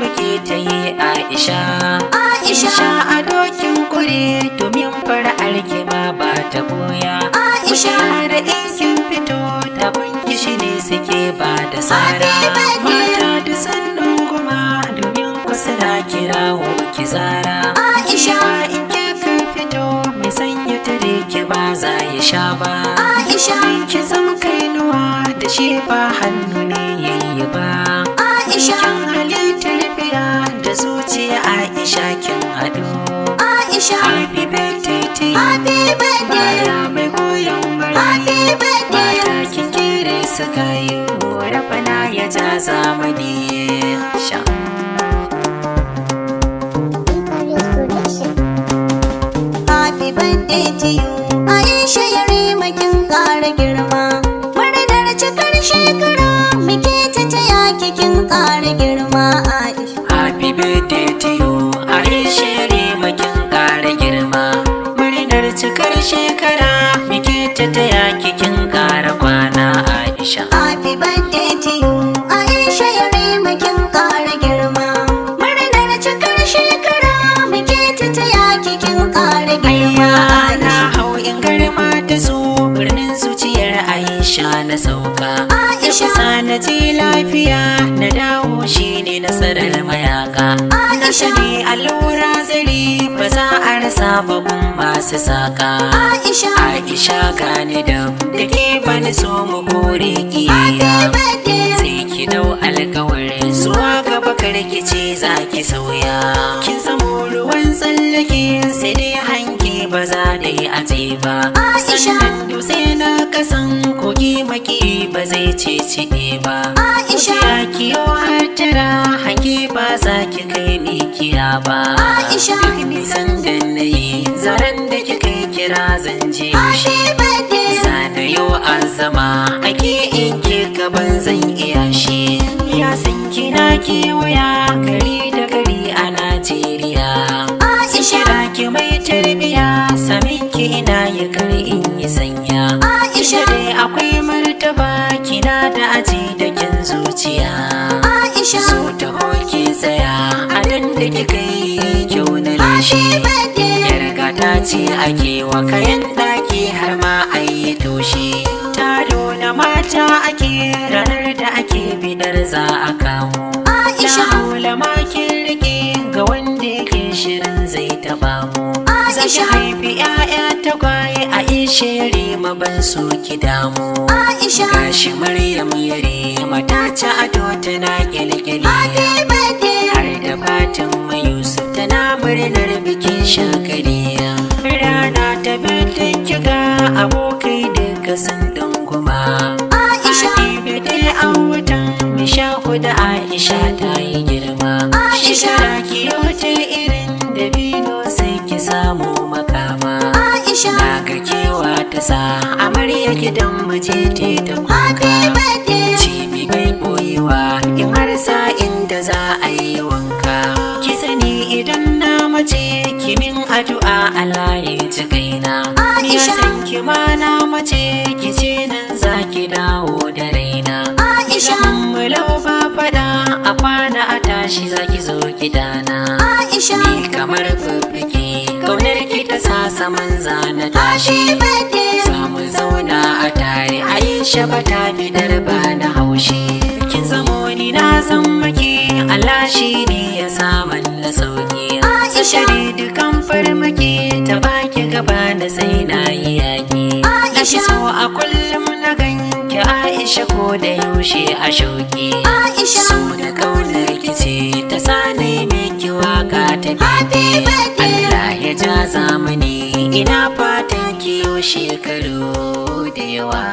muke ta yi Aisha. Aisha a dokin kure domin fara'ar ki ma ba ta boya. Aisha da ikin fito ta bunki ne suke ba da tsara. Mata da sannan kuma domin kusa da kirawo ki zara. Aisha in ke kan fito mai sanya tare ki ba za ya sha ba. Aisha ki zama kainuwa da shi ba hannu ne yayi ba. Aisha kin halittar biya da zuciya Aisha kin hadu. Aisha happy birthday to you. Happy birthday. Baya mai goyon bari. Happy birthday. Mata kin kere su kayu rabana ya ja zamani. Sha. Happy birthday to you. Aisha yarima kin ƙara girma. Murnar cikar shekara muke ta taya ki kin ƙara girma Aisha. Happy birthday to you. Aisha yarima kin ƙara girma. Murnar cikar shekara muke ta taya ki kin ƙara kwana Aisha. Happy birthday to you. Aisha yarima kin ƙara girma. Murnar cikar shekara muke ta taya ki kin ƙara girma Na hau in garma ta zo birnin zuciyar Aisha na sauka. Aisha na je lafiya na dawo shine nasarar mayaka. Na sani allura zari ba za a rasa babun masu saka. Aisha gani da ke bani so mu kore kiyayya. Sai ki dau alkawarin zuwa gaba karkice za ki sauya. Kin samu ruwan tsallake sai dai hanki ba za da yi aje ba. Sannan dutse na kasan kogi maki ba zai cece ba. Aisha kiyo hatara hanki ba za ki kai ni kiya ba. Duk nisan da na yi zaren da kika yi kira zan je shi. Zana yau azama ake in ke gaban zan iya shi. Ya san kina kewaya gari da gari a Najeriya. Kira ki mai tarbiya samin ki ina ya kar in yi sanya. Aisha dai akwai martaba kina da aji da kin zuciya. Aisha so ta hoki tsaya a nan da kika yi kyau na lashe. Yar gata ce ake wa kayan daki har ma a yi toshe. Taro na mata ake ranar da ake bidar za a kamo. Aisha haula makin rike ga wanda yake shirin zai taba mu. Zaki haifi 'ya'ya tagwaye Aisha yarima ban so ki damu. Gashi Maryam yarima ta ci ado tana kyalkyali. Har da Fatima Yusuf tana murnar bikin shakariya. Rana ta birnin kiga abokai duka sun dunguma. Habibi dai an watan mishahu da Aisha ta yi girma. Shekara kiyo ta irin dabino sai ki samu makama. Na ga kewa ta sa amarya gidan mace te ta kuka. Cibi bai boyewa in har sa'in da za a yi wanka. Ki sani idan na mace kimin addu'a Allah ya ji kaina. Ya san ki ma na mace ki ce nan za ki dawo da raina. Idan mulau ba fada a kwana a tashi za ki zo gidana. Ni kamar fuffuke kaunar ki ta sa saman zana tashi. Za mu zauna a tare Aisha ba ta bidar ba na haushi. Kin zamo ni na san maki Allah shi ne ya saman na sauki. Aisha ne dukan farmaki ta baki gaba na sai na yi yaki. Aisha so a kullum na ganki Aisha ko da yaushe a shauki. Aisha so da kaunar ki ce ta sani miki waka ta bebe. Allah ya ja zamani ina fatan ki yau shekaru da yawa.